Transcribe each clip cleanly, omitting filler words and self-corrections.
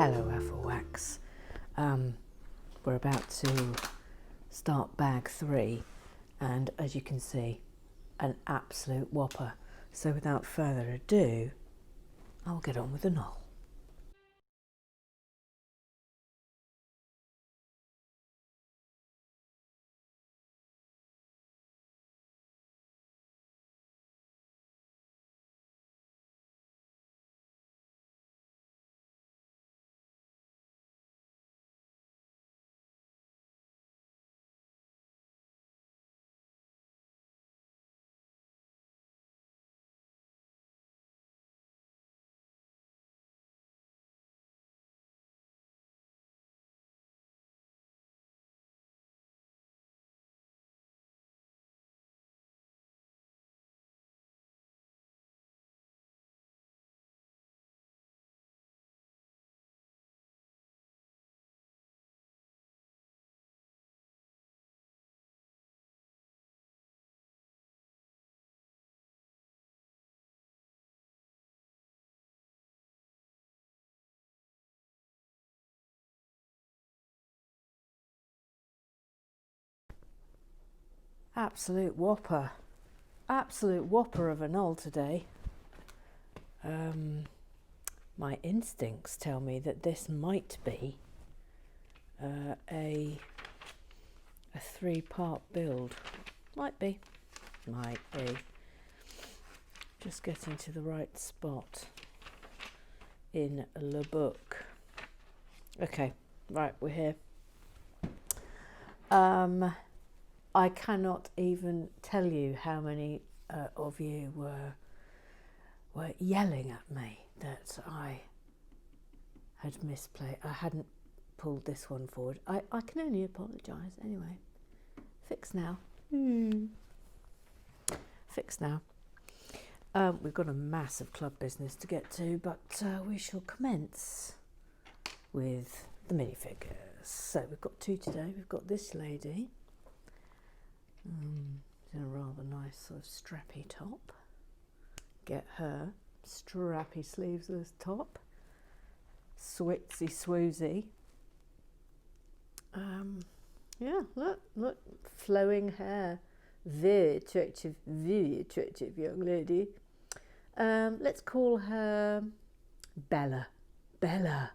Hello Afrowax. We're about to start bag 3 and as you can see, an absolute whopper. So without further ado, I'll get on with the knoll. Absolute whopper. Absolute whopper of a knoll today. My instincts tell me that this might be a 3-part build. Might be. Just getting to the right spot in the book. Okay, right, we're here. I cannot even tell you how many of you were yelling at me that I had misplayed. I hadn't pulled this one forward. I can only apologise anyway. Fix now. Fix now. We've got a massive club business to get to, but we shall commence with the minifigures. So we've got 2 today. We've got this lady. In a rather nice sort of strappy top. Get her strappy sleeveless top. Switsy swoozy. Yeah, look, flowing hair. Very attractive young lady. Let's call her Bella. Bella.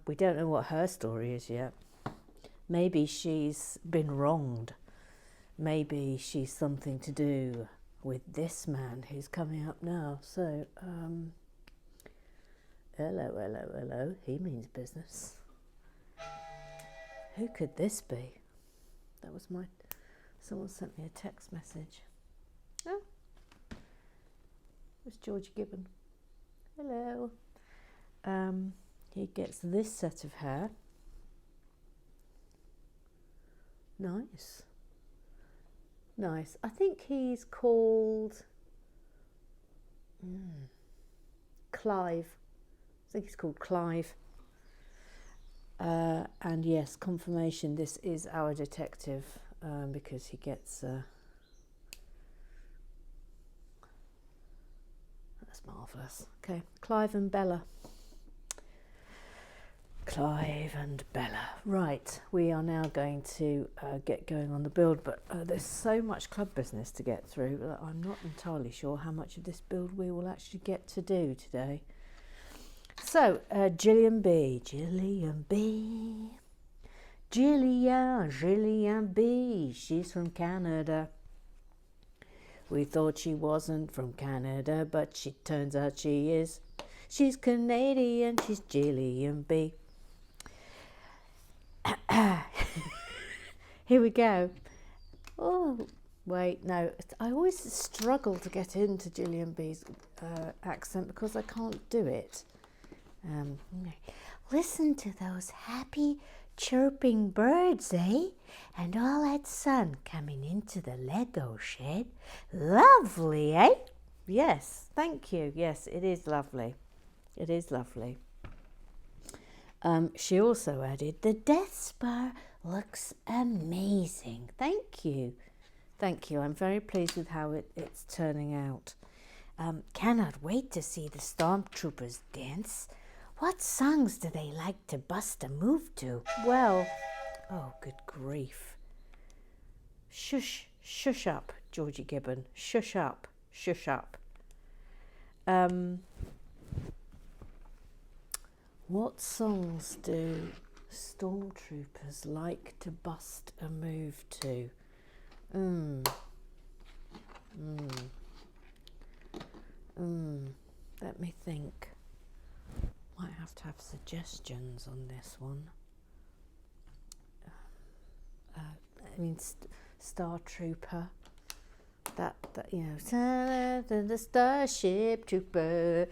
We don't know what her story is yet. Maybe she's been wronged. Maybe she's something to do with this man who's coming up now. So, hello. He means business. Who could this be? That was someone sent me a text message. Oh, it was George Gibbon. Hello. He gets this set of hair. Nice. I think he's called Clive. I think he's called Clive. And yes, confirmation, this is our detective, because he gets that's marvellous. Okay, Clive and Bella. Right, we are now going to get going on the build, but there's so much club business to get through that I'm not entirely sure how much of this build we will actually get to do today. So, Gillian B. Gillian B. She's from Canada. We thought she wasn't from Canada, but she turns out she is. She's Canadian, she's Gillian B. Here we go. Oh, wait, no. I always struggle to get into Gillian B's accent because I can't do it. Listen to those happy chirping birds, eh? And all that sun coming into the Lego shed. Lovely, eh? Yes, thank you. Yes, it is lovely. It is lovely. She also added, the Death Star looks amazing. Thank you. I'm very pleased with how it's turning out. Cannot wait to see the stormtroopers dance. What songs do they like to bust a move to? Well, oh, good grief. Shush, shush up, Georgie Gibbon. Shush up, shush up. What songs do stormtroopers like to bust a move to? Let me think. Might have to have suggestions on this one. I mean, Star Trooper. That you know, the Starship Trooper.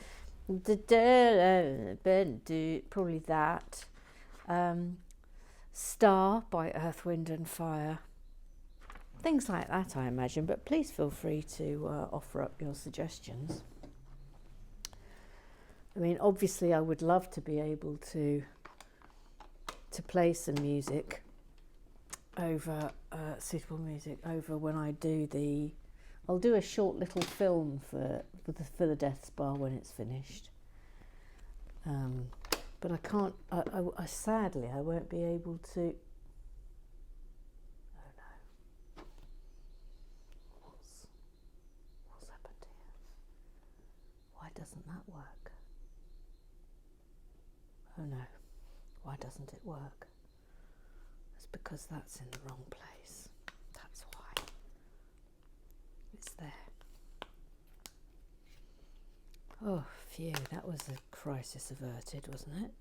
Probably that. Star by Earth, Wind and Fire. Things like that, I imagine. But please feel free to offer up your suggestions. I mean, obviously, I would love to be able to play some music over suitable music over when I do the. I'll do a short little film for the Death Spa when it's finished. But I can't. I sadly I won't be able to. Oh no! What's happened here? Why doesn't that work? Oh no! Why doesn't it work? It's because that's in the wrong place. That's why. It's there. Oh, phew, that was a crisis averted, wasn't it?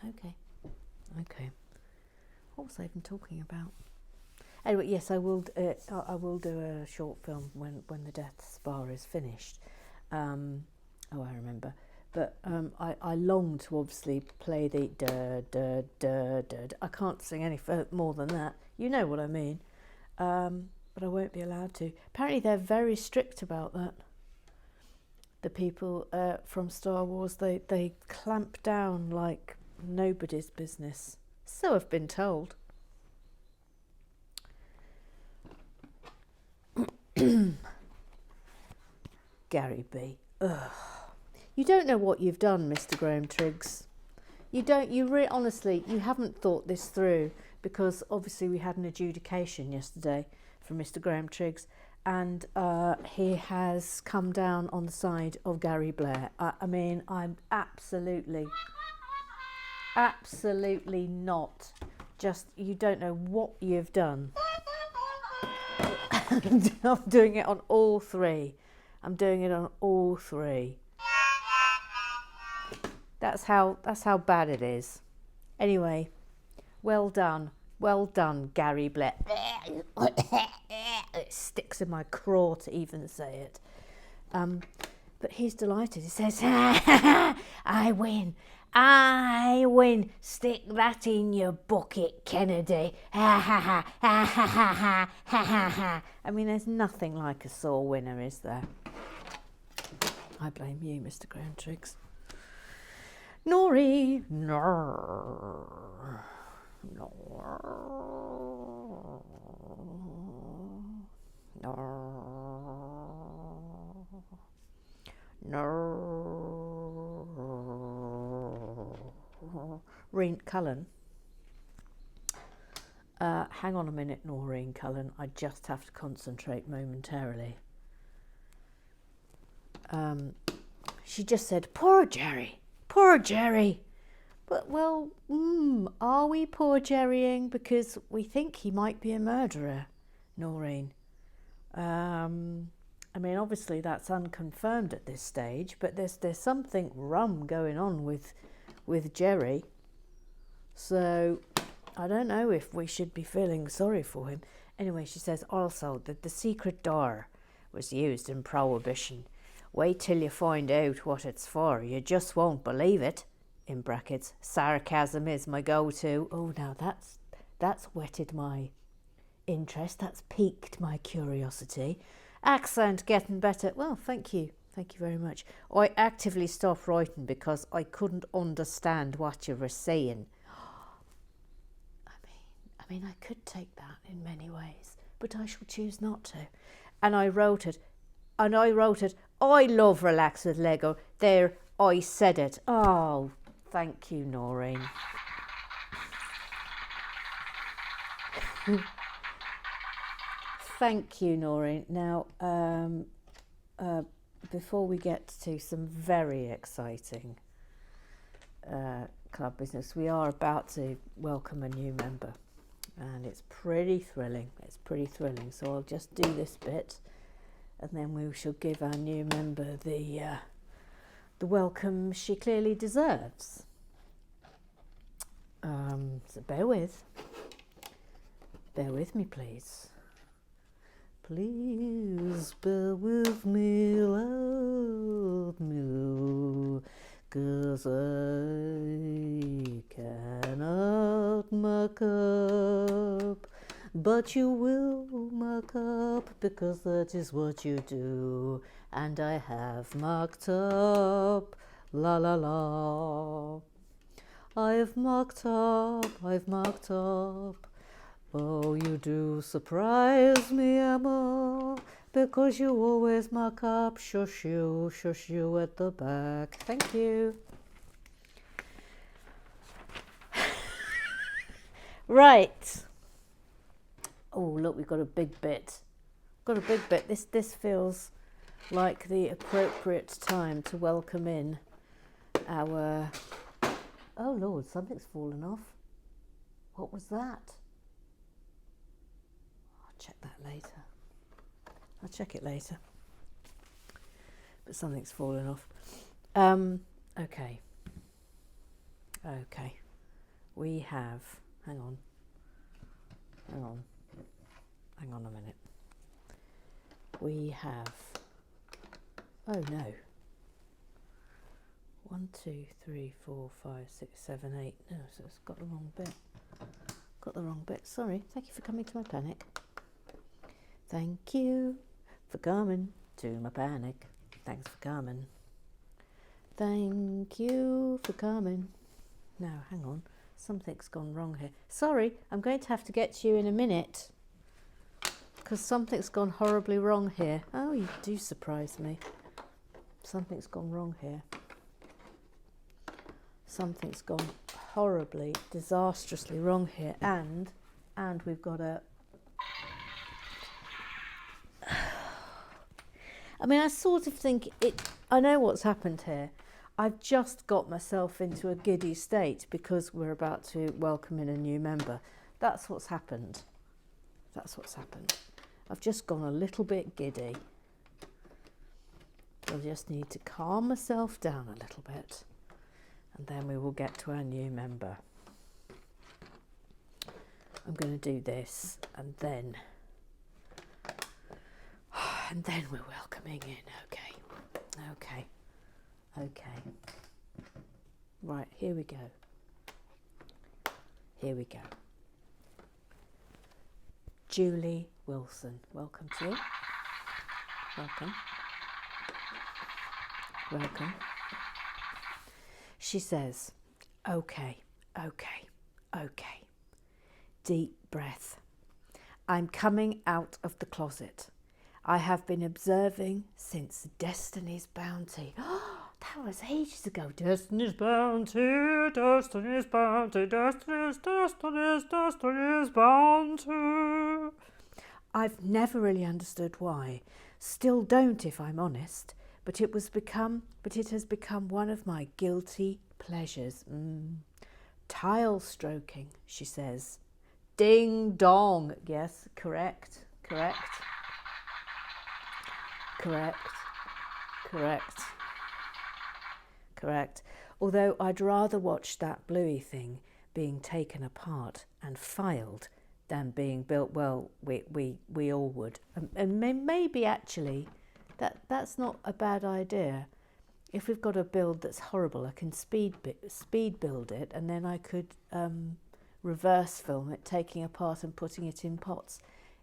Okay. What was I even talking about? Anyway, yes, I will do a short film when the Death Spa is finished. I remember. But I long to obviously play the da da da da. I can't sing any more than that. You know what I mean. But I won't be allowed to. Apparently they're very strict about that. The people from Star Wars, they clamp down like nobody's business. So I've been told. Gary B. Ugh. You don't know what you've done, Mr. Graham Triggs. Honestly, you haven't thought this through, because obviously we had an adjudication yesterday from Mr. Graham Triggs, and he has come down on the side of Gary Blair. I mean, I'm absolutely not. Just, you don't know what you've done. I'm doing it on all three. That's how bad it is. Anyway, well done, Gary Blair. It sticks in my craw to even say it. But he's delighted. He says, I win. Stick that in your bucket, Kennedy. I mean, there's nothing like a sore winner, is there? I blame you, Mr. Graham Triggs. Nori. Noreen Cullen. Hang on a minute, Noreen Cullen. I just have to concentrate momentarily. She just said, poor Jerry. But, well, are we poor Jerrying? Because we think he might be a murderer, Noreen. I mean, obviously that's unconfirmed at this stage, but there's something rum going on with Jerry. So I don't know if we should be feeling sorry for him. Anyway, she says also that the secret door was used in Prohibition. Wait till you find out what it's for. You just won't believe it. In brackets, sarcasm is my go-to. Oh, now that's whetted my interest. That's piqued my curiosity. Accent getting better. Well, thank you very much. I actively stopped writing because I couldn't understand what you were saying. I mean, I could take that in many ways, but I shall choose not to. And I wrote it. I love Relax with Lego. There, I said it. Oh, thank you, Noreen. Thank you, Noreen. Now, before we get to some very exciting club business, we are about to welcome a new member, and it's pretty thrilling. So I'll just do this bit, and then we shall give our new member the welcome she clearly deserves. So bear with me, please. Please bear with me, love me, 'cause I cannot mark up, but you will mark up, because that is what you do, and I have marked up, la la la. I've marked up. Oh, you do surprise me, Emma, because you always mark up. Shush you at the back. Thank you. Right. Oh, look, we've got a big bit. This feels like the appropriate time to welcome in our... Oh, Lord, something's fallen off. What was that? I'll check that later. I'll check it later. But something's fallen off. Okay. We have... Hang on a minute. We have... Oh, no. 1, 2, 3, 4, 5, 6, 7, 8. No, so it's got the wrong bit. Sorry. Thank you for coming to my panic. Thank you for coming to my panic. Thanks for coming. Thank you for coming. Now, hang on. Something's gone wrong here. Sorry, I'm going to have to get to you in a minute, because something's gone horribly wrong here. Oh, you do surprise me. Something's gone wrong here. Something's gone horribly, disastrously wrong here, and we've got a... I mean, I sort of think it... I know what's happened here. I've just got myself into a giddy state because we're about to welcome in a new member. That's what's happened. I've just gone a little bit giddy. I just need to calm myself down a little bit, and then we will get to our new member. I'm going to do this, and then we're welcoming in. Okay. Right, here we go. Julie Wilson, welcome to you. Welcome. She says, okay. Deep breath. I'm coming out of the closet. I have been observing since Destiny's Bounty. That was ages ago. Destiny's Bounty, Destiny's Bounty, Destiny's Bounty. I've never really understood why. Still don't, if I'm honest. But it has become one of my guilty pleasures. Tile stroking, she says. Ding dong. Yes, correct. Although I'd rather watch that Bluey thing being taken apart and filed than being built. Well, we all would. And maybe actually that's not a bad idea. If we've got a build that's horrible, I can speed build it, and then I could reverse film it, taking apart and putting it in pots.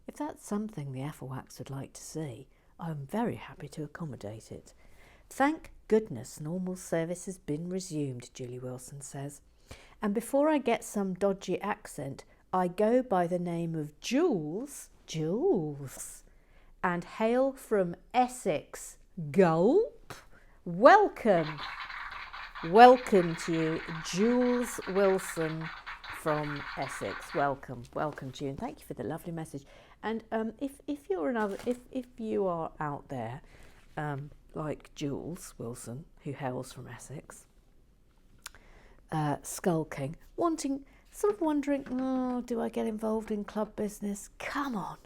If that's something the Affelwax would like to see, I'm very happy to accommodate it. Thank goodness normal service has been resumed, Julie Wilson says. And before I get some dodgy accent, I go by the name of Jules. Jules. And hail from Essex. Gulp. Welcome. Welcome to you, Jules Wilson from Essex. Welcome to you, and thank you for the lovely message. And if you are out there like Jules Wilson, who hails from Essex, skulking, wondering, oh, do I get involved in club business? Come on.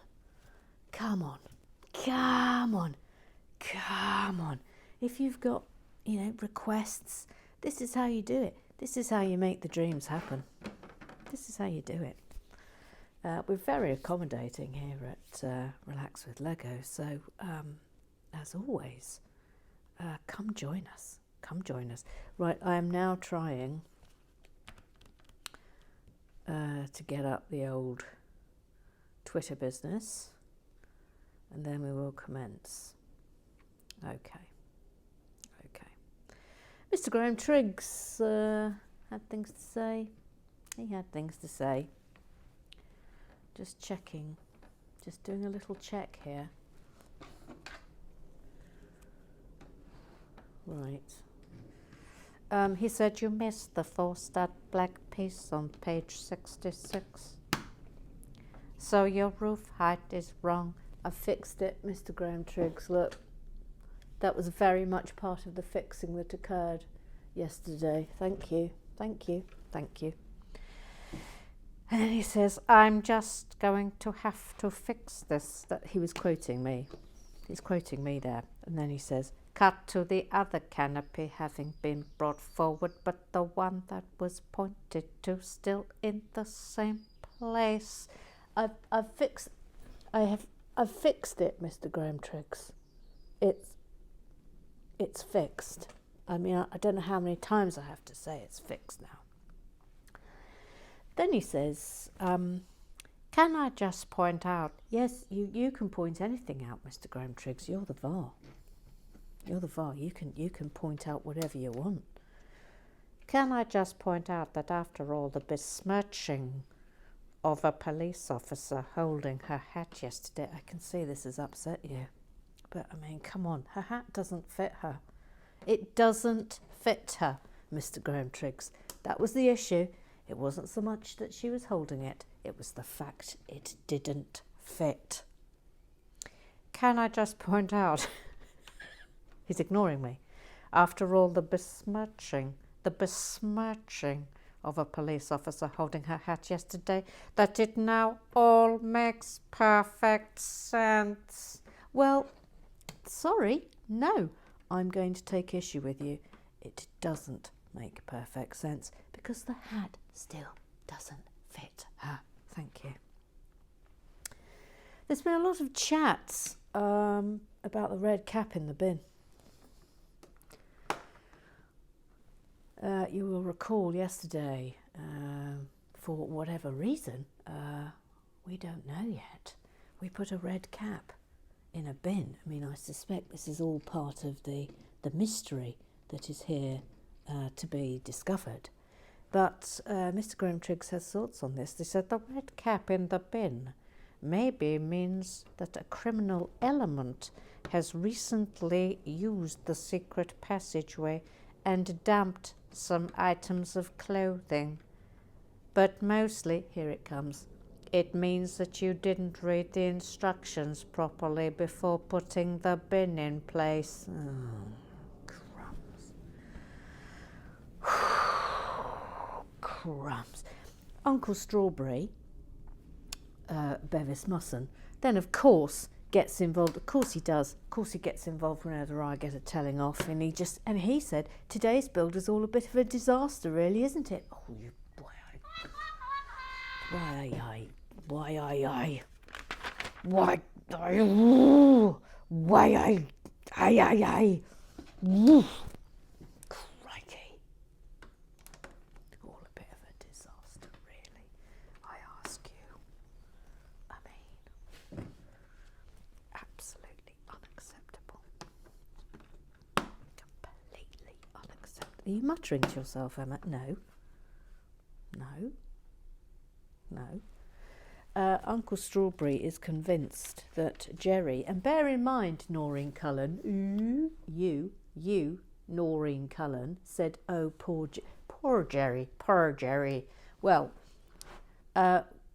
If you've got, requests, this is how you do it. This is how you make the dreams happen. This is how you do it. We're very accommodating here at Relax with Lego. So, as always, come join us. Right, I am now trying to get up the old Twitter business, and then we will commence. Okay. Mr. Graham Triggs had things to say. He had things to say. Just checking. Just doing a little check here. Right. He said you missed the 4-stud black piece on page 66. So your roof height is wrong. I fixed it, Mr. Graham Triggs. Look, that was very much part of the fixing that occurred yesterday. Thank you. And then he says, I'm just going to have to fix this. That he was quoting me. He's quoting me there. And then he says, cut to the other canopy having been brought forward, but the one that was pointed to still in the same place. I've fixed it, Mr. Graham Triggs. It's fixed. I mean, I don't know how many times I have to say it's fixed now. Then he says, can I just point out? Yes, you can point anything out, Mr. Graham Triggs. You're the VAR. You can point out whatever you want. Can I just point out that after all the besmirching of a police officer holding her hat yesterday, I can see this has upset you. But, I mean, come on. Her hat doesn't fit her. It doesn't fit her, Mr. Graham Triggs. That was the issue. It wasn't so much that she was holding it. It was the fact it didn't fit. Can I just point out... He's ignoring me. After all the besmirching of a police officer holding her hat yesterday, that it now all makes perfect sense. Well, sorry, no, I'm going to take issue with you. It doesn't make perfect sense because the hat still doesn't fit her. Thank you. There's been a lot of chats about the red cap in the bin. You will recall yesterday, for whatever reason, we don't know yet, we put a red cap in a bin. I mean, I suspect this is all part of the mystery that is here to be discovered. But Mr. Graham Triggs has thoughts on this. They said the red cap in the bin maybe means that a criminal element has recently used the secret passageway and dumped some items of clothing. But mostly, here it comes, it means that you didn't read the instructions properly before putting the bin in place. Oh, crumbs. Crumbs. Uncle Strawberry, Bevis Musson, then of course gets involved. Of course he does. Of course he gets involved whenever I get a telling off. And he said, today's build is all a bit of a disaster, really, isn't it? Oh, you boy, crikey. All a bit of a disaster, really, I ask you. I mean, absolutely unacceptable. Completely unacceptable. Are you muttering to yourself, Emma? No. Uncle Strawberry is convinced that Jerry, and bear in mind, Noreen Cullen, you, Noreen Cullen, said, oh, poor Jerry. Well,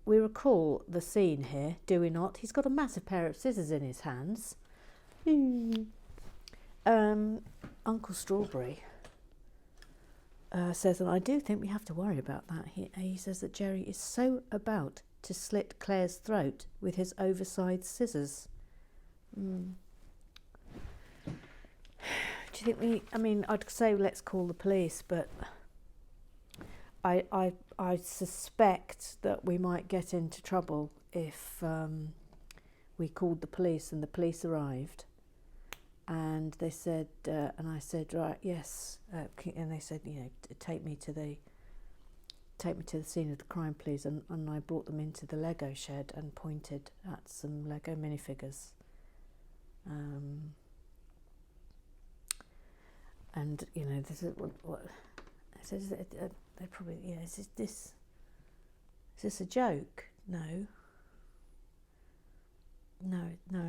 we recall the scene here, do we not? He's got a massive pair of scissors in his hands. Uncle Strawberry says, and I do think we have to worry about that. He says that Jerry is so about to slit Claire's throat with his oversized scissors. Do you think I'd say let's call the police, but I suspect that we might get into trouble if we called the police and the police arrived. And they said, and I said, right, yes. And they said, take me to the scene of the crime, please. And I brought them into the Lego shed and pointed at some Lego minifigures. And this is what I said. They probably, is this a joke? No,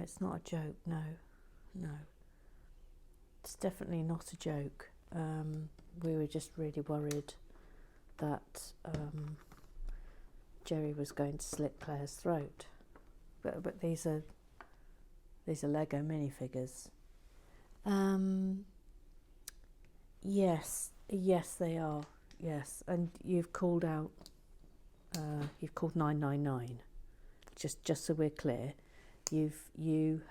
it's not a joke. No. It's definitely not a joke. We were just really worried that Jerry was going to slit Claire's throat. But these are Lego minifigures. Yes, they are. Yes, and you've called out. You've called 999. Just so we're clear, you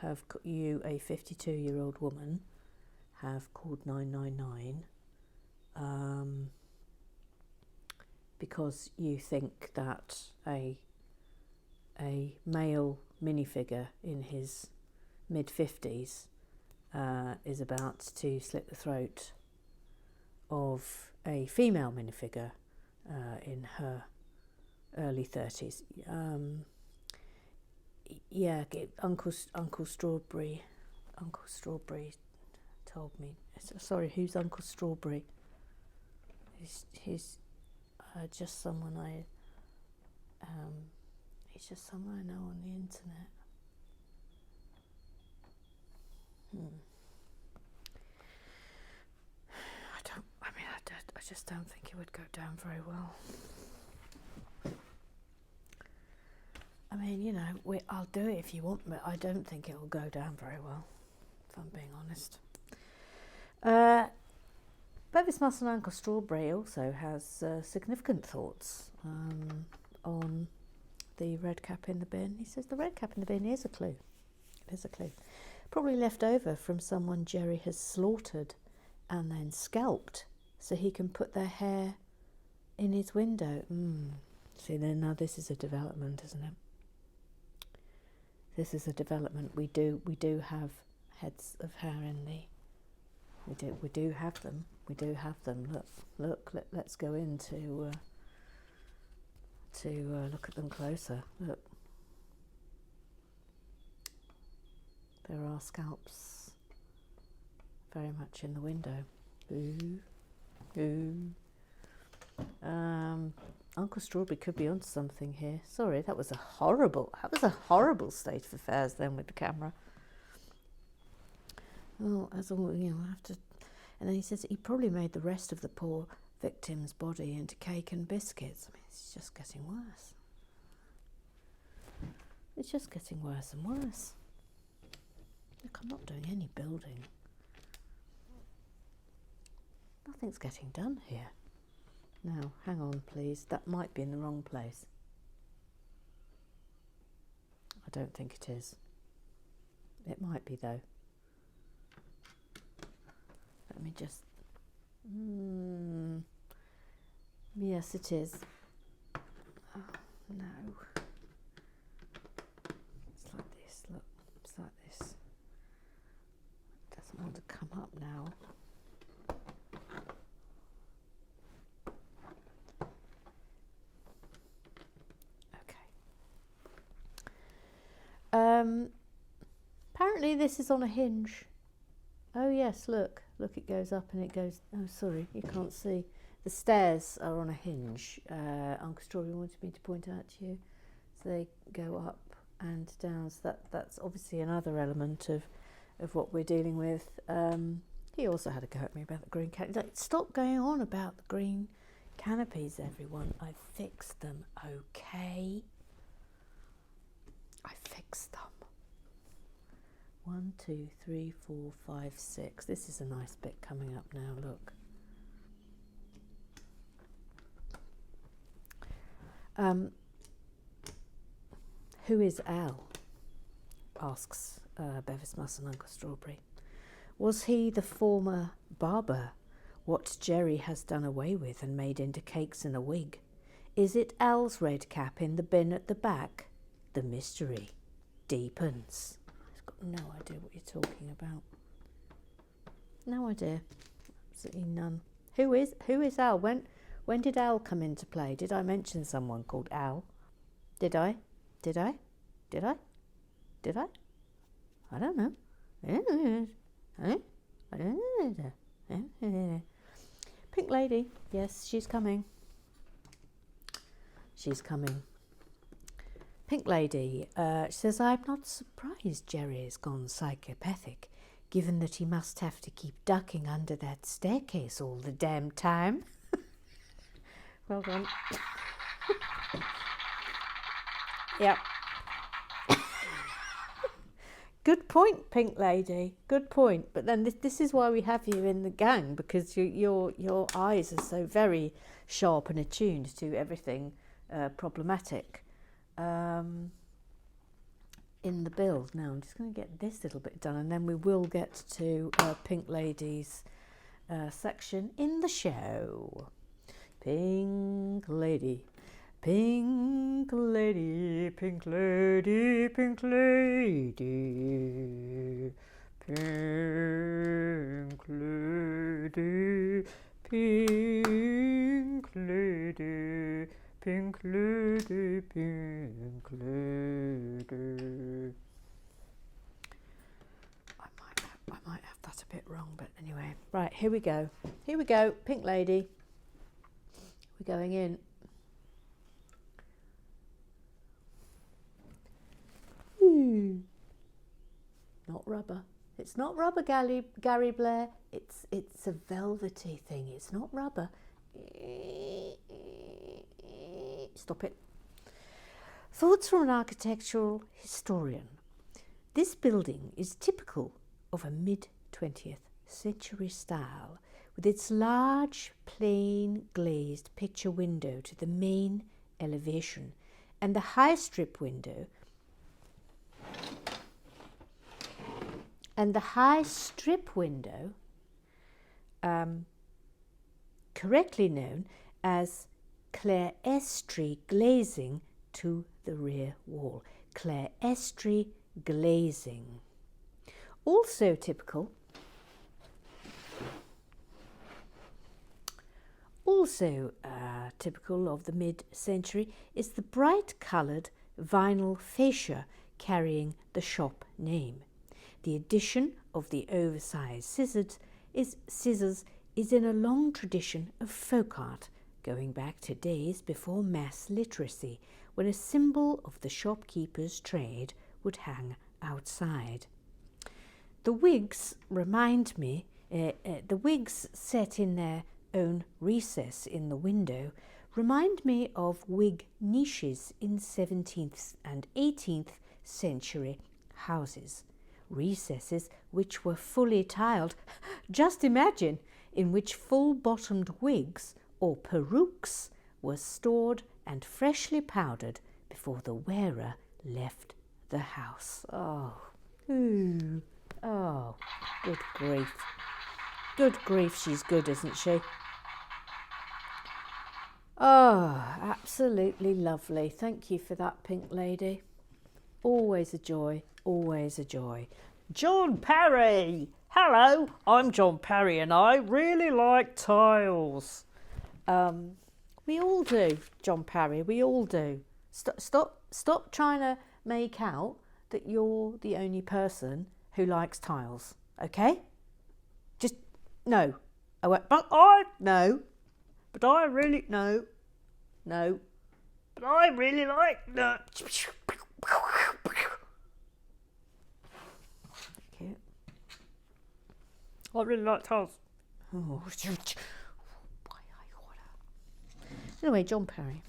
a 52-year-old woman have called 999 because you think that a male minifigure in his mid-50s is about to slit the throat of a female minifigure in her early 30s. Uncle Strawberry told me. Sorry, who's Uncle Strawberry? He's just someone he's just someone I know on the internet. I just don't think it would go down very well. I'll do it if you want, but I don't think it will go down very well, if I'm being honest. Bevis Moss and Uncle Strawberry also has significant thoughts on the red cap in the bin. He says the red cap in the bin is a clue. It is a clue. Probably left over from someone Jerry has slaughtered and then scalped so he can put their hair in his window. See, now this is a development, isn't it? This is a development. We do have heads of hair in the. We do have them. We do have them. Look. Let's go in to look at them closer. Look, there are scalps very much in the window. Ooh. Uncle Strawberry could be onto something here. Sorry, that was a horrible state of affairs then with the camera. Well, as all I have to. And then he says he probably made the rest of the poor victim's body into cake and biscuits. It's just getting worse. It's just getting worse and worse. Look, I'm not doing any building. Nothing's getting done here. Now, hang on, please. That might be in the wrong place. I don't think it is. It might be, though. Let me just... Yes, it is. Oh, no. It's like this, look. It's like this. It doesn't want to come up now. Apparently this is on a hinge. Oh yes, look, it goes up and it goes, oh sorry, you can't see. The stairs are on a hinge. Uncle Strawberry wanted me to point out to you. So they go up and down. So that's obviously another element of what we're dealing with. He also had a go at me about the green canopies. Like, stop going on about the green canopies, everyone. I fixed them, okay? I fixed them. 1, 2, 3, 4, 5, 6. This is a nice bit coming up now, look. Who is Al? Asks Bevis Muss and Uncle Strawberry. Was he the former barber, what Jerry has done away with and made into cakes in a wig? Is it Al's red cap in the bin at the back? The mystery deepens. I've got no idea what you're talking about. No idea. Absolutely none. Who is Al? When did Al come into play? Did I mention someone called Al? Did I? I don't know. Pink Lady. Yes, she's coming. She's coming. Pink Lady. She says, I'm not surprised Jerry has gone psychopathic, given that he must have to keep ducking under that staircase all the damn time. Well done. Yep. Good point, Pink Lady. Good point. But then this is why we have you in the gang, because your eyes are so very sharp and attuned to everything problematic in the build. Now I'm just going to get this little bit done, and then we will get to Pink Lady's section in the show. Pink Lady. Pink Lady, Pink Lady, Pink Lady, Pink Lady, Pink Lady, Pink Lady, Pink Lady. I might have that a bit wrong, but anyway. Right, here we go. Here we go, Pink Lady. We're going in. Not rubber. It's not rubber, Gary Blair. It's a velvety thing. It's not rubber. Stop it. Thoughts from an architectural historian. This building is typical of a mid-20th century style, with its large, plain, glazed picture window to the main elevation and the high strip window correctly known as clerestory glazing to the rear wall. Clerestory glazing. Also typical of the mid-century is the bright-coloured vinyl fascia carrying the shop name. The addition of the oversized scissors is in a long tradition of folk art, going back to days before mass literacy, when a symbol of the shopkeeper's trade would hang outside. The wigs remind me, the wigs set in their own recess in the window remind me of wig niches in 17th and 18th century houses. Recesses which were fully tiled, just imagine, in which full-bottomed wigs or perukes were stored and freshly powdered before the wearer left the house. Oh, ooh, oh, good grief. Good grief, she's good, isn't she? Oh, absolutely lovely. Thank you for that, Pink Lady. Always a joy, always a joy. John Parry! Hello, I'm John Parry and I really like tiles. We all do, John Parry, we all do. Stop trying to make out that you're the only person who likes tiles, okay? Just, no. No. But I really, no. but I really like the... Cute. I really like Taz. Oh. Anyway, John Perry.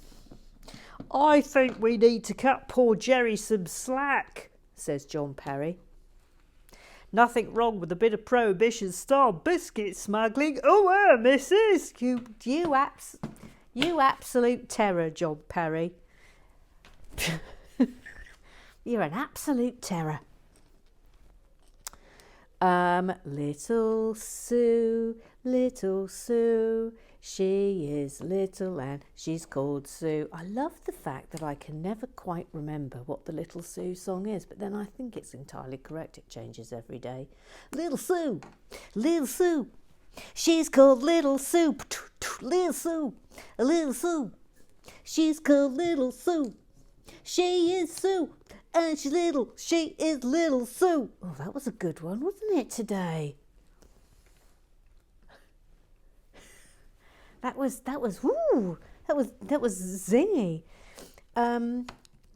I think we need to cut poor Jerry some slack, says John Perry. Nothing wrong with a bit of prohibition-style biscuit smuggling. Oh, missus! You absolute terror, John Perry. You're an absolute terror. Little Sue, she is little and she's called Sue. I love the fact that I can never quite remember what the Little Sue song is, but then I think it's entirely correct. It changes every day. Little Sue, she's called Little Sue. Little Sue, she's called Little Sue. She is Sue, and she's little. She is Little Sue. Oh, that was a good one, wasn't it, today? That was zingy.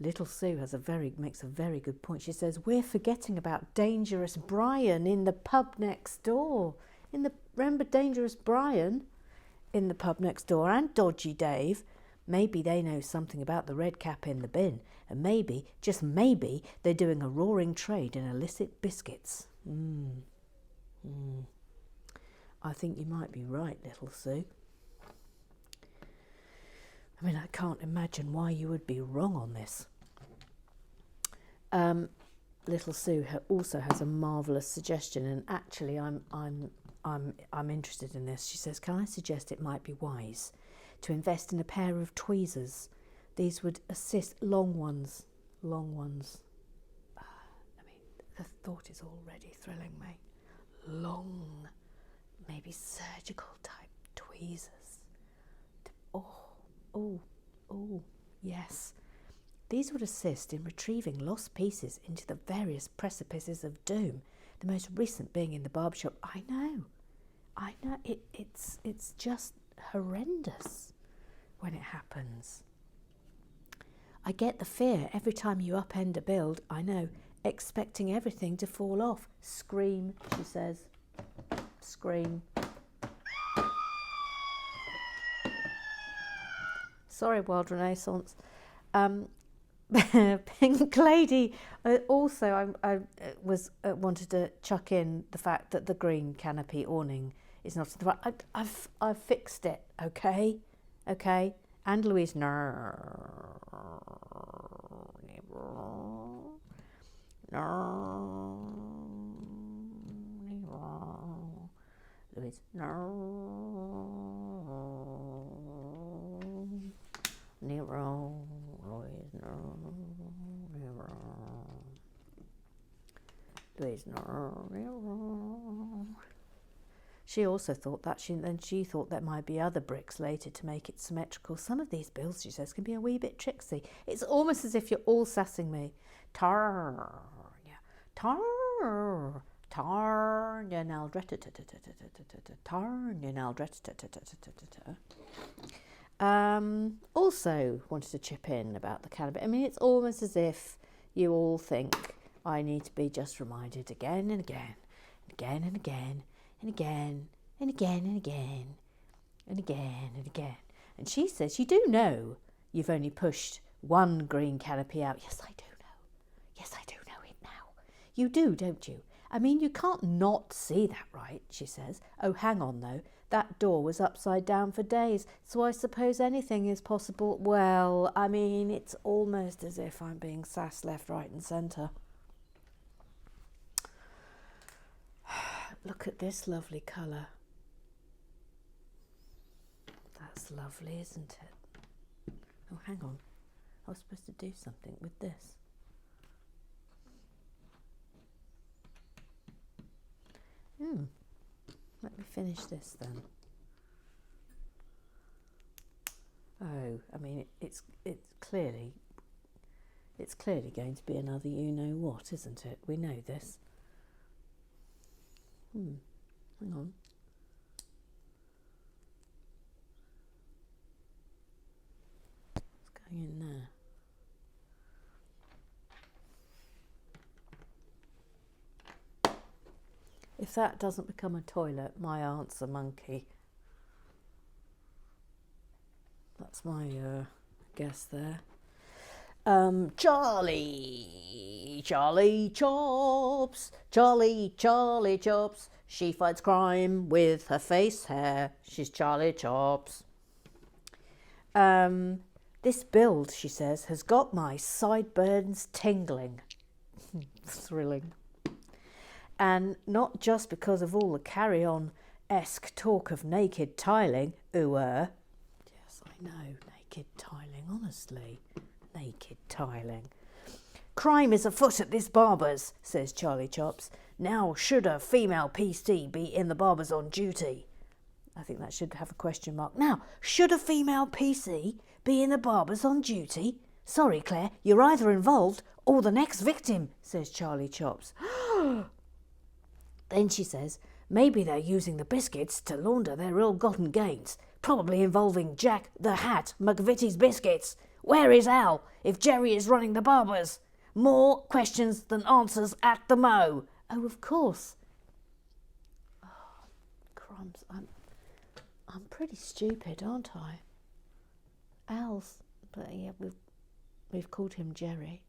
Little Sue makes a very good point. She says, we're forgetting about Dangerous Brian in the pub next door. Remember Dangerous Brian in the pub next door, and Dodgy Dave? Maybe they know something about the red cap in the bin, and maybe, just maybe, they're doing a roaring trade in illicit biscuits. I think you might be right, Little Sue. I mean, I can't imagine why you would be wrong on this. Little Sue also has a marvellous suggestion, and actually, I'm interested in this. She says, "Can I suggest it might be wise to invest in a pair of tweezers? These would assist long ones. I mean, the thought is already thrilling me. Long, maybe surgical type tweezers. Oh, yes. These would assist in retrieving lost pieces into the various precipices of doom, the most recent being in the barber shop." I know. It's just horrendous when it happens. I get the fear every time you upend a build, I know, expecting everything to fall off. Scream, she says. Scream. Sorry, Wild Renaissance. Pink Lady. Also, I wanted to chuck in the fact that the green canopy awning is not the right. I've fixed it. Okay. And Louise, no. Louise, Nero, Louise, Louise, She also thought that she thought there might be other bricks later to make it symmetrical. Some of these builds, she says, can be a wee bit tricksy. It's almost as if you're all sassing me. Tarn, also wanted to chip in about the cannabis. I mean, it's almost as if you all think I need to be just reminded again and again, and again and again, and again and again and again and again and again. And she says, you do know you've only pushed one green canopy out. Yes, I do know. Yes, I do know it now. You do, don't you? I mean, you can't not see that, right? She says. Oh, hang on, though. That door was upside down for days, so I suppose anything is possible. Well, I mean, it's almost as if I'm being sassed left, right and centre. Look at this lovely colour. That's lovely, isn't it? Oh, hang on. I was supposed to do something with this. Let me finish this then. Oh, I mean, it's clearly going to be another you know what, isn't it? We know this. Hang on. What's nothing in there. If that doesn't become a toilet, my aunt's a monkey. That's my guess there. Charlie Chops. Charlie Chops. She fights crime with her face hair. She's Charlie Chops. This build, she says, has got my sideburns tingling. Thrilling. And not just because of all the carry-on-esque talk of naked tiling. Yes, I know, naked tiling, honestly. Naked tiling. Crime is afoot at this barber's, says Charlie Chops. Now should a female PC be in the barber's on duty? I think that should have a question mark. Now, should a female PC be in the barber's on duty? Sorry, Claire, you're either involved or the next victim, says Charlie Chops. Then she says, maybe they're using the biscuits to launder their ill-gotten gains, probably involving Jack the Hat McVitie's biscuits. Where is Al if Jerry is running the barbers? More questions than answers at the Mo. Oh, of course. Oh, crumbs. I'm pretty stupid, aren't I? Al's, but yeah, we've called him Jerry.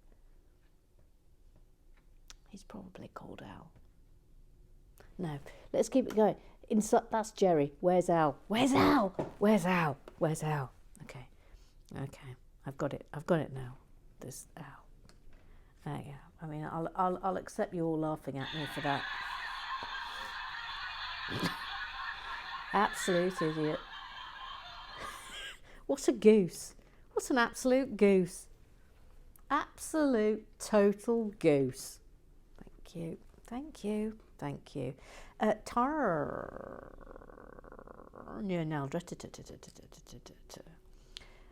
He's probably called Al. No, let's keep it going. That's Jerry. Where's Al? Where's Al? Where's Al? Where's Al? Okay. I've got it now. There's Al. There you go. I mean, I'll accept you all laughing at me for that. Absolute idiot. What a goose. What an absolute goose. Absolute total goose. Thank you. Thank you. Thank you.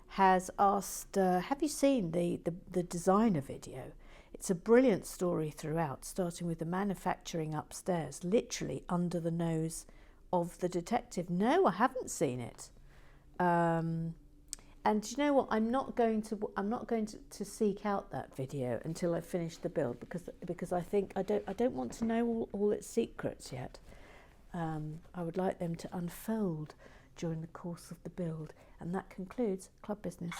Has asked, have you seen the designer video? It's a brilliant story throughout, starting with the manufacturing upstairs, literally under the nose of the detective. No, I haven't seen it. And you know what? I'm not going to seek out that video until I finish the build because I think I don't want to know all its secrets yet. I would like them to unfold during the course of the build, and that concludes Club Business.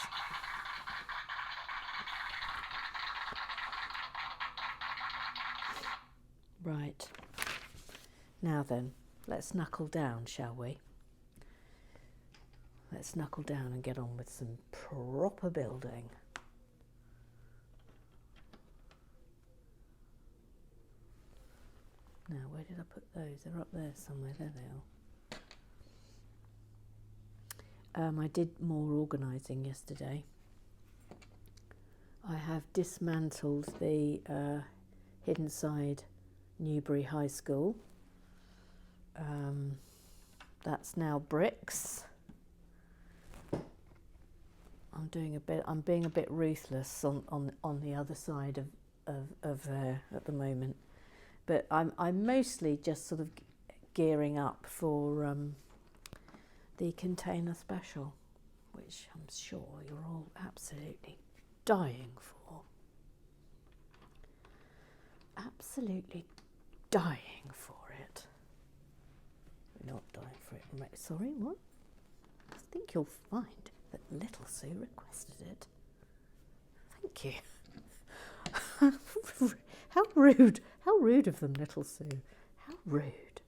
Right. Now then, let's knuckle down, shall we? Let's knuckle down and get on with some proper building. Now, where did I put those? They're up there somewhere. There they are. I did more organising yesterday. I have dismantled the Hidden Side Newbury High School. That's now bricks. I'm being a bit ruthless on the other side of there at the moment, but I'm mostly just sort of gearing up for the container special, which I'm sure you're all absolutely dying for. Absolutely dying for it. Not dying for it. Sorry, what? I think you'll find that Little Sue requested it. Thank you. How rude. How rude of them, Little Sue. How rude.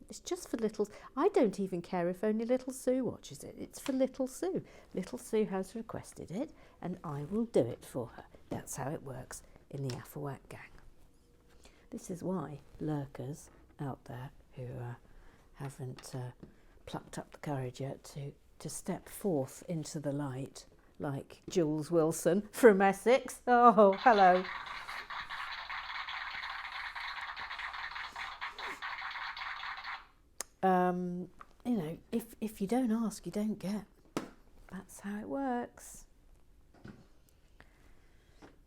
It's just for Little... I don't even care if only Little Sue watches it. It's for Little Sue. Little Sue has requested it, and I will do it for her. That's how it works in the Affawat gang. This is why lurkers out there who haven't plucked up the courage yet to step forth into the light, like Jules Wilson from Essex. Oh, hello. You know, if you don't ask, you don't get. That's how it works.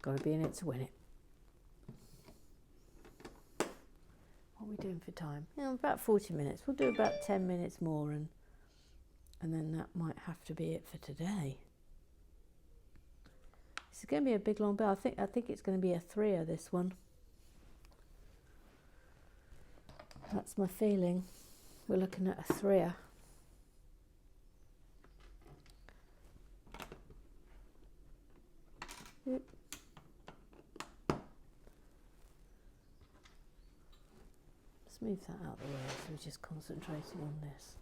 Got to be in it to win it. What are we doing for time? About 40 minutes. We'll do about 10 minutes more and then that might have to be it for today. This is going to be a big long bill. I think it's going to be a 3er, this one. That's my feeling. We're looking at a 3er. Yep. Let's move that out of the way, so we're just concentrating on this.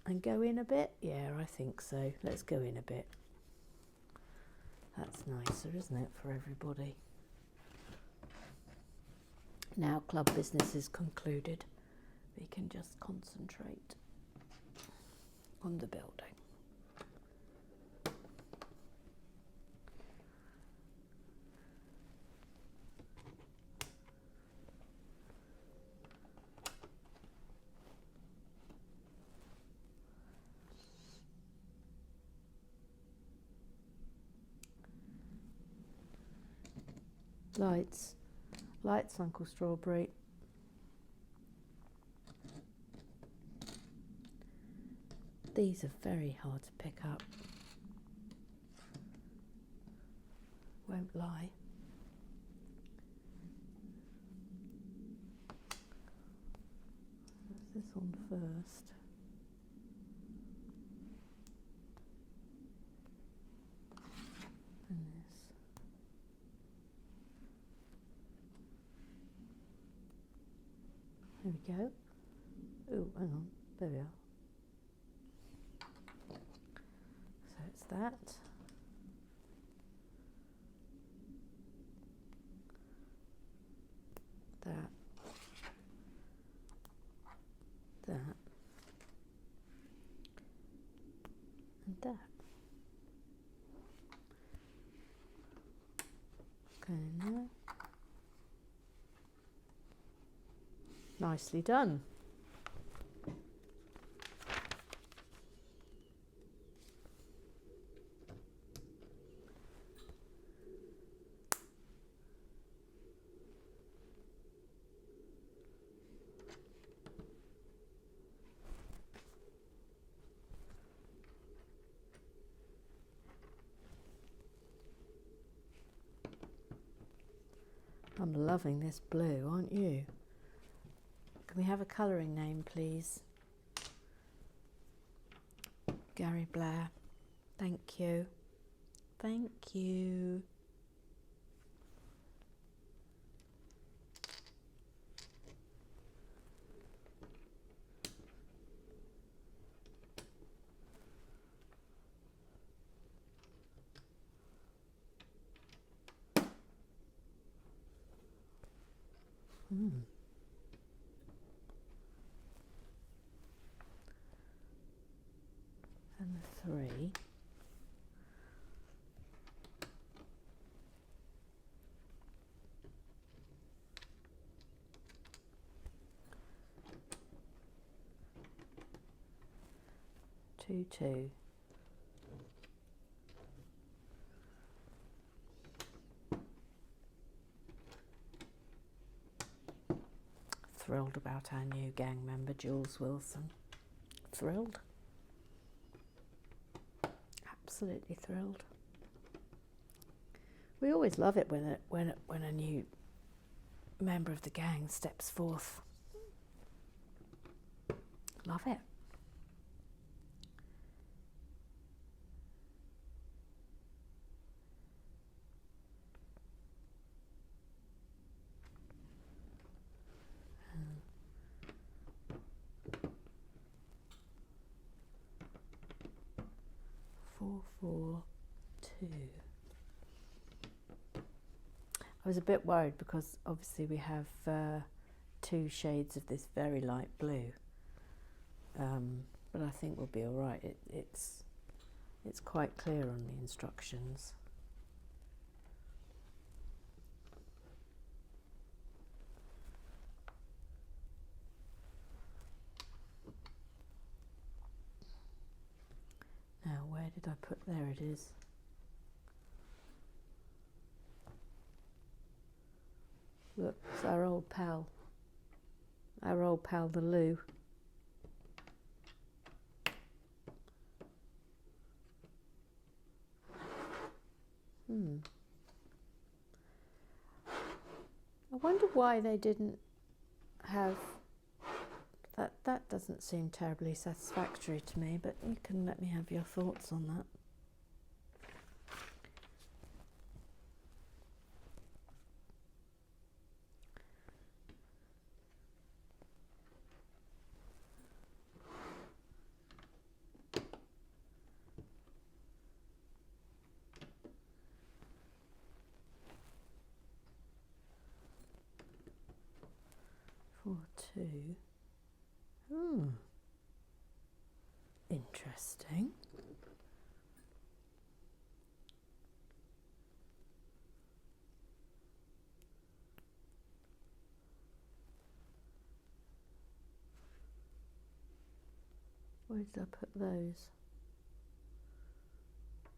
And go in a bit? Yeah, I think so. Let's go in a bit. That's nicer, isn't it, for everybody? Now club business is concluded, we can just concentrate on the building. Lights, Uncle Strawberry. These are very hard to pick up. Won't lie. What's this on first? And this. There we go. Oh, hang on. There we are. So it's that. That. That. And that. Okay, now. Nicely done. I'm loving this blue, aren't you? Can we have a colouring name, please? Gary Blair. Thank you. Thank you. And the 3. Two. Thrilled about our new gang member, Jules Wilson. Thrilled. Absolutely thrilled. We always love it when a new member of the gang steps forth. Love it. Four, 2. I was a bit worried because obviously we have 2 shades of this very light blue, but I think we'll be all right. It's quite clear on the instructions. Now, where did I put? There it is. Look, it's our old pal the Lou. I wonder why they didn't have that. That doesn't seem terribly satisfactory to me, but you can let me have your thoughts on that. Two. Interesting. Where did I put those?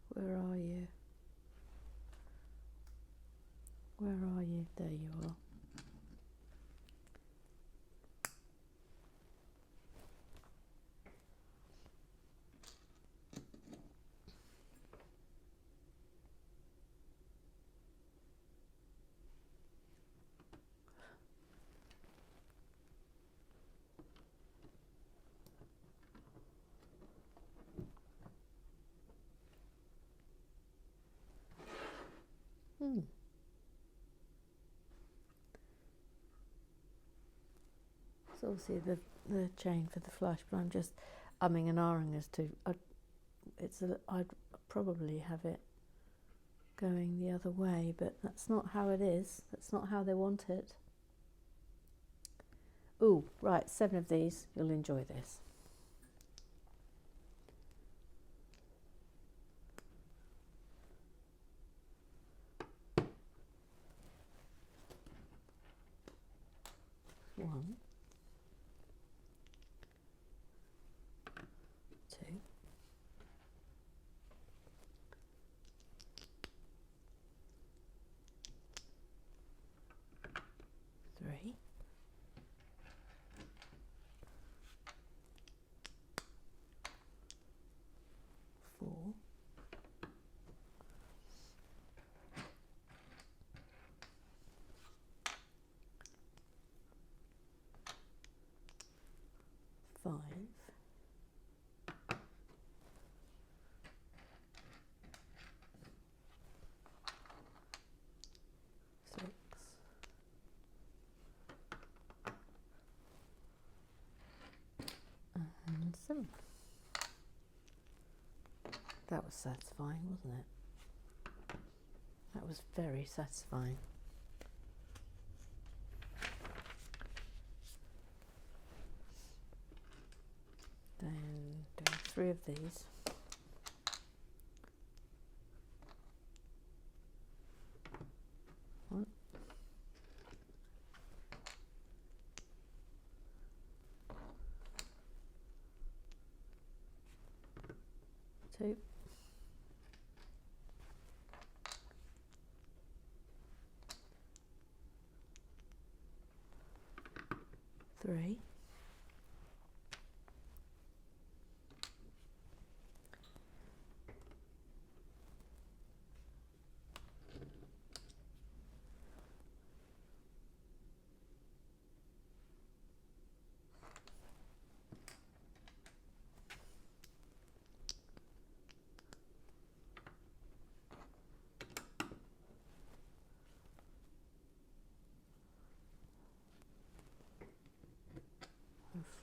Where are you? Where are you? There you are. It's obviously the chain for the flush, but I'm just umming and ahhing as to I'd probably have it going the other way, but that's not how it is. That's not how they want it. Ooh, right, 7 of these. You'll enjoy this. One, 2, 3, 4, 5, 6, and 7. That was satisfying, wasn't it? That was very satisfying. Then doing 3 of these. One, 2, 3,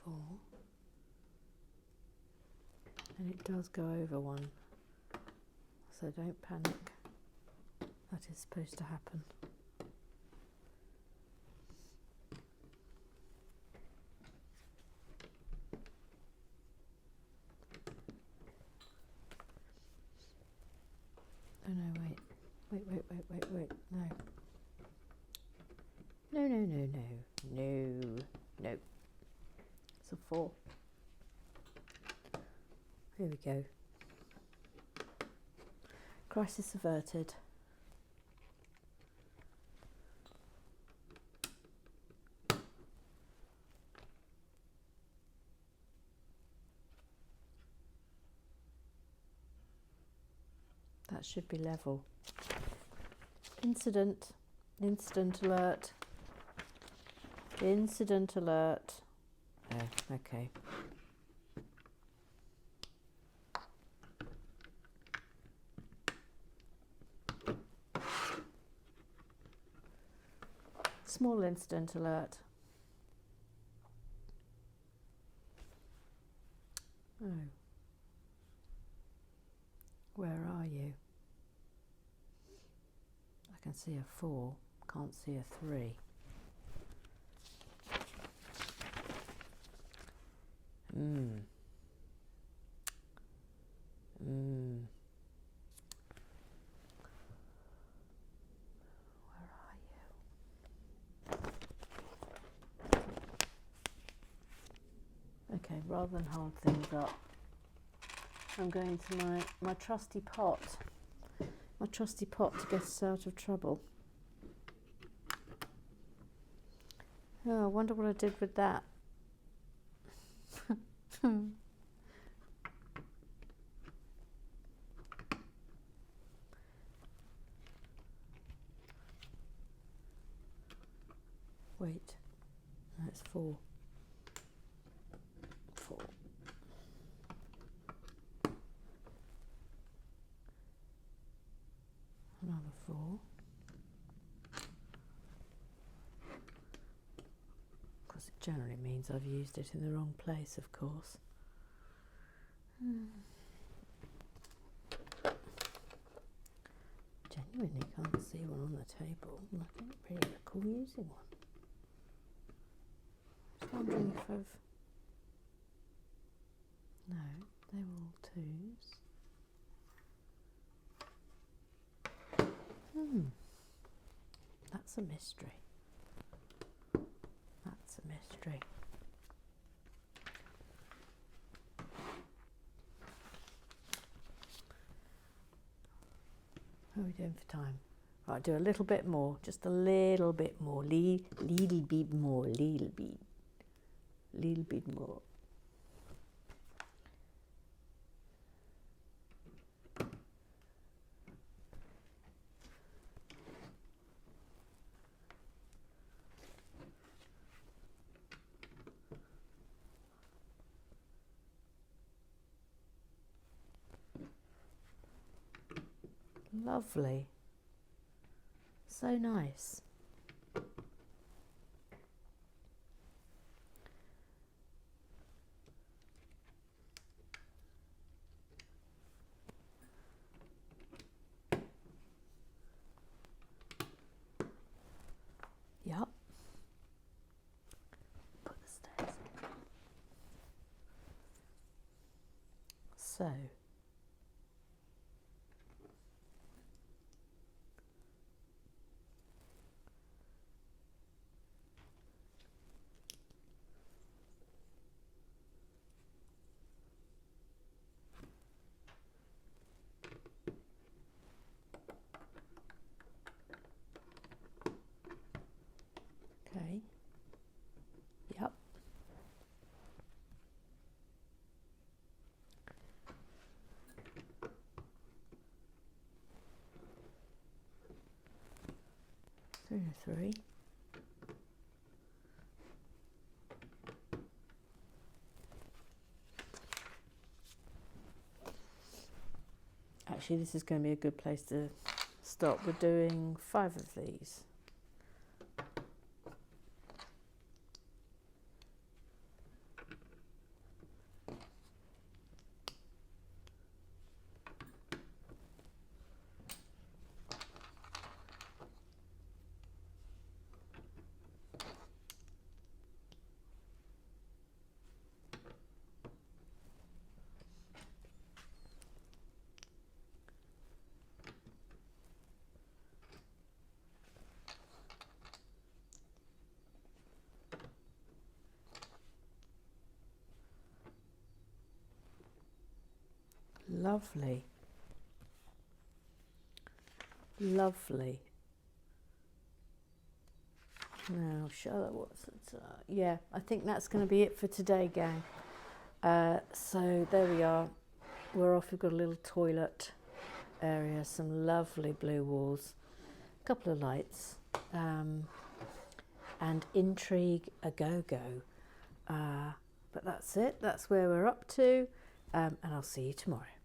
4, and it does go over one, so don't panic. That is supposed to happen. Oh no, wait, no. No. It's a 4. Here we go. Crisis averted. That should be level. Incident. Incident alert. Incident alert. Oh, okay. Small incident alert. Oh. Where are you? I can see a 4, can't see a 3. Where are you? Okay, rather than hold things up, I'm going to my trusty pot. My trusty pot to get us out of trouble. Oh, I wonder what I did with that. Wait, that's 4. 4. Another 4. Because it generally means I've used it in the wrong place, of course. Genuinely can't see one on the table. I don't really recall using one. Just wondering if I've... No, they were all 2s. That's a mystery. That's a mystery. How are we doing for time? Right, do a little bit more, just a little bit more, little bit more, little bit more. Lovely. So nice. Yep. Put the stairs in. So. Okay. Yep. Three and a 3. Actually, this is going to be a good place to stop. We're doing 5 of these. Lovely. Lovely. Now, Charlotte Watson's. Yeah, I think that's going to be it for today, gang. So there we are. We're off. We've got a little toilet. area, some lovely blue walls, a couple of lights, and intrigue a go-go. But that's it, that's where we're up to, and I'll see you tomorrow.